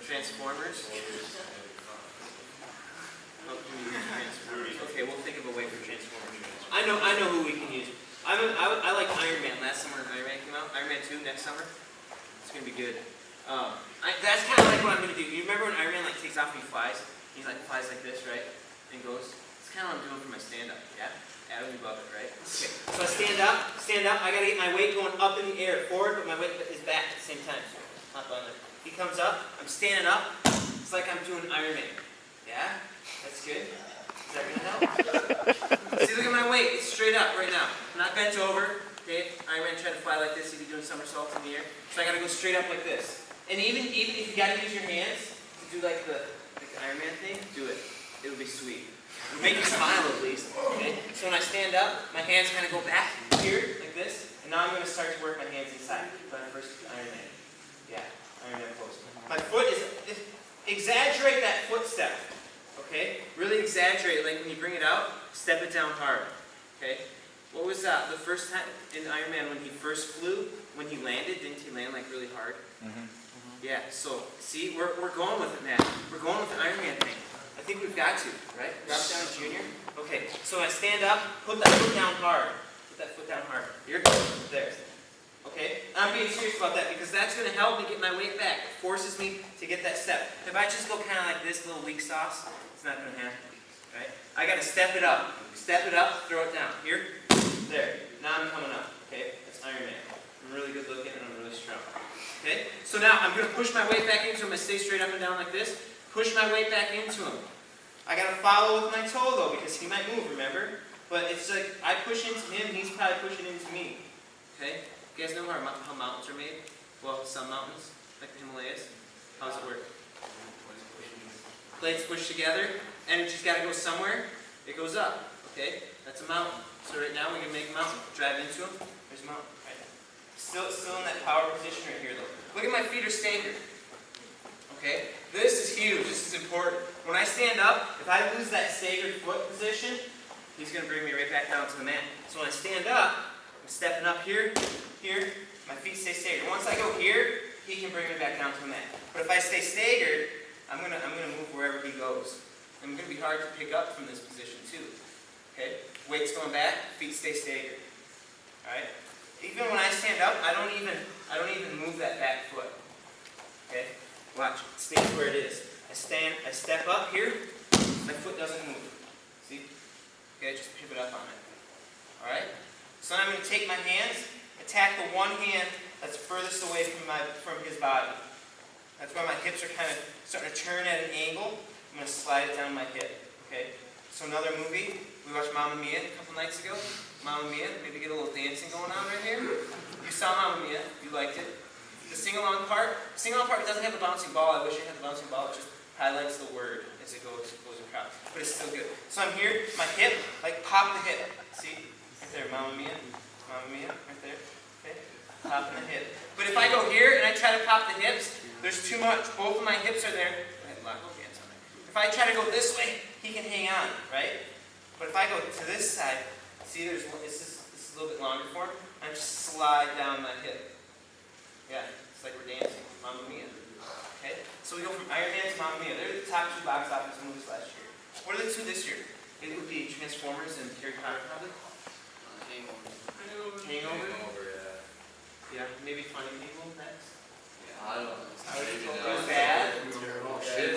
Transformers. Oh, can we use Transformers? Okay, we'll think of a way for Transformers. I know who we can use. I like Iron Man. Last summer Iron Man came out. Iron Man 2 next summer. It's gonna be good. That's kind of like what I'm gonna do. You remember when Iron Man like takes off and he flies? He like flies like this, right? And goes. It's kind of what I'm doing for my stand-up. Yeah. Adam, you love it, right? Okay. So I stand up. I gotta get my weight going up in the air, forward, but my weight is back at the same time. So hop on there. He comes up. I'm standing up. It's like I'm doing Iron Man. Yeah. That's good. Is that gonna help? See, look at my weight. It's straight up right now. I'm not bent over. Okay. Iron Man tried to fly like this. He'd be doing somersaults in the air. So I gotta go straight up like this. And even if you gotta use your hands to do like the Iron Man thing, do it. It'll be sweet. It'll make you smile at least. Okay? So when I stand up, my hands kind of go back here like this, and now I'm going to start to work my hands inside. But I first Iron Man. Yeah, Iron Man pose. My foot is exaggerate that footstep. Okay? Really exaggerate. Like when you bring it out, step it down hard. Okay? What was that? The first time in Iron Man when he first flew, when he landed, didn't he land like really hard? Mm-hmm. Yeah, so, see, we're going with it, man. We're going with the Iron Man thing. I think we've got to, right? Robert Downey Jr.? Okay, so I stand up, put that foot down hard. Put that foot down hard. Here, there. Okay? I'm being serious about that because that's going to help me get my weight back. It forces me to get that step. If I just go kind of like this, little weak sauce, it's not going to happen. Right? I got to step it up. Step it up, throw it down. Here, there. Now I'm coming up. Okay? That's Iron Man. I'm really good looking and I'm really strong. Okay? So now I'm going to push my weight back into him. I stay straight up and down like this. Push my weight back into him. I got to follow with my toe though because he might move, remember? But it's like I push into him, he's probably pushing into me. Okay? You guys know how mountains are made? Well, some mountains, like the Himalayas. How does it work? Plates push together. Energy's got to go somewhere. It goes up. Okay? That's a mountain. So right now we're going to make a mountain. Drive into him. There's a mountain. Right? Still in that power position right here though. Look at my feet are staggered. Okay? This is huge. This is important. When I stand up, if I lose that staggered foot position, he's going to bring me right back down to the mat. So when I stand up, I'm stepping up here, my feet stay staggered. Once I go here, he can bring me back down to the mat. But if I stay staggered, I'm gonna move wherever he goes. I'm going to be hard to pick up from this position too. Okay? Weight's going back, feet stay staggered. Alright? Even when I stand up, I don't even move that back foot. Okay? Watch, it stays where it is. I step up here, my foot doesn't move. See? Okay, just pivot up on it. Alright? So now I'm going to take my hands, attack the one hand that's furthest away from his body. That's why my hips are kind of starting to turn at an angle. I'm going to slide it down my hip. Okay? So another movie, we watched Mamma Mia a couple nights ago. Mamma Mia, maybe get a little dancing going on right here. You saw Mamma Mia, you liked it. The sing-along part doesn't have a bouncing ball. I wish it had the bouncing ball. It just highlights the word as it goes across. But it's still good. So I'm here, my hip, like pop the hip. See? Right there, Mamma Mia, right there. Okay? Popping the hip. But if I go here and I try to pop the hips, there's too much. Both of my hips are there. Go ahead, lock both hands on there. If I try to go this way, he can hang on, right? But if I go to this side, see, this is a little bit longer for him. I just slide down my hip. Yeah, it's like we're dancing. Mamma Mia. Okay? So we go from Iron Man to Mamma Mia. They're the top 2 box office movies last year. What are the 2 this year? It would be Transformers and Harry Potter, probably. Hangover, yeah. Yeah, maybe Finding People next. Yeah, I don't know. It was bad. Okay.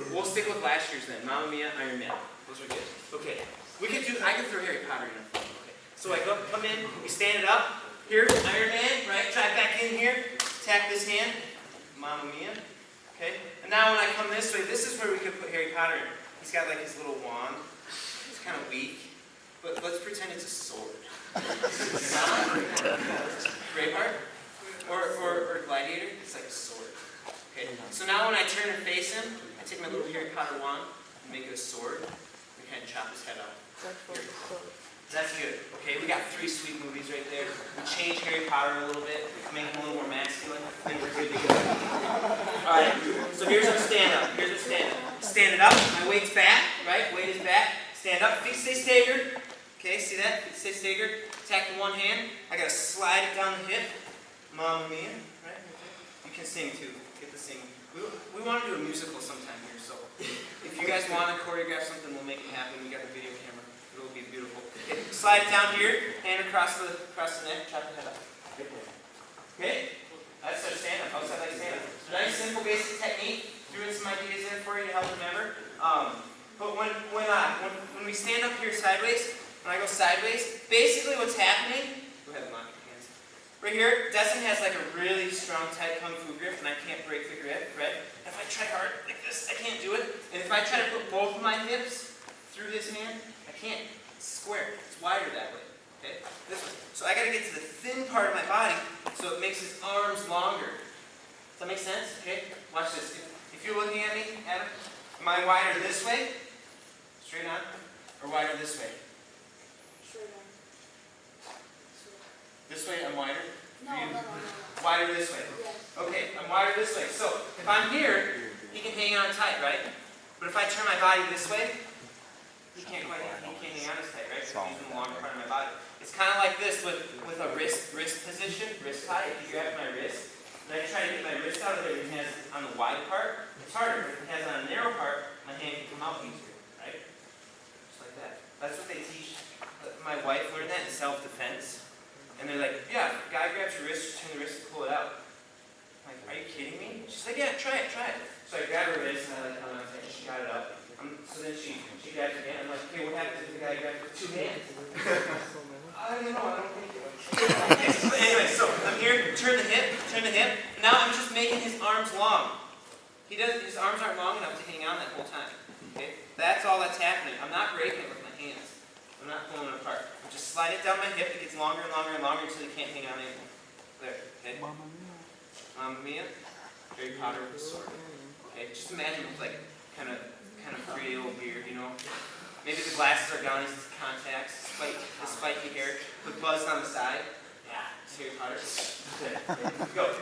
We'll stick with last year's then. Mamma Mia, Iron Man. Those are good. Okay. I could throw Harry Potter in. Okay. So I come in, we stand it up. Here, Iron Man, right? Drive back in here. Attack this hand. Mamma Mia. Okay? And now when I come this way, this is where we could put Harry Potter in. He's got like his little wand. It's kind of weak. But let's pretend it's a sword. Braveheart? Or Gladiator? It's like a sword. Okay? So now when I turn and face him, I take my little Harry Potter wand and make it a sword. And kind of chop his head off. That's good. Okay, we got 3 sweet movies right there. We change Harry Potter a little bit, make him a little more masculine, and we're good to go. Alright, so here's our stand-up. Stand it up, my weight's back, right? Weight is back. Stand up, feet stay staggered. Okay, see that? Feet stay staggered. Attack the one hand. I gotta slide it down the hip. Mamma Mia, right? You can sing too. Get to sing. We want to do a musical sometime here, so if you guys want to choreograph something, we'll make it happen. We got a video camera. It'll be beautiful. Okay, slide it down here, hand across the neck, chop the head up. Okay? That's our stand-up, outside leg stand-up. Nice, simple, basic technique. Threw in some ideas in for you to help remember. But when we stand up here sideways, when I go sideways, basically what's happening, go ahead and lock your hands. Right here, Destin has like a really strong, tight kung fu grip, and I can't break the grip, right? If I try hard like this, I can't do it. And if I try to put both of my hips through his hand, I can't. It's square. It's wider that way. Okay? This way. So I gotta get to the thin part of my body so it makes his arms longer. Does that make sense? Okay? Watch this. If you're looking at me, Adam, am I wider this way? Straight on? Or wider this way? Straight on. This way I'm wider? No. Wider this way? Yes. Okay, I'm wider this way. So if I'm here, he can hang on tight, right? But if I turn my body this way, he can't hang on as tight, right? Because I'm using the longer part of my body. It's kind of like this with a wrist position, wrist tie. If you grab my wrist, and I try to get my wrist out of there and it has on the wide part, it's harder. If it has on a narrow part, my hand can come out easier, right? Just like that. That's what they teach. My wife learned that in self-defense. And they're like, yeah, if a guy grabs your wrist, just turn the wrist to pull it out. I'm like, are you kidding me? She's like, yeah, try it. So I grab her wrist and I held on tight and she got it up. So then she grabs it again. I'm like, okay, what happens if the guy grabs it with 2 hands? I don't know, I don't think it okay, so anyway, so I'm here, turn the hip. Now I'm just making his arms long. His arms aren't long enough to hang on that whole time. Okay? That's all that's happening. I'm not breaking it with my hands. I'm not pulling it apart. I'm just slide it down my hip. It gets longer and longer and longer until you can't hang on anymore. There. Okay? Mamma Mia. Harry Potter with the sword. Okay? Just imagine with like kind of pretty old beard, you know. Maybe the glasses are gone. He's contacts. The spiky hair. Put Buzz on the side. Yeah. It's Harry Potter. Good. Go.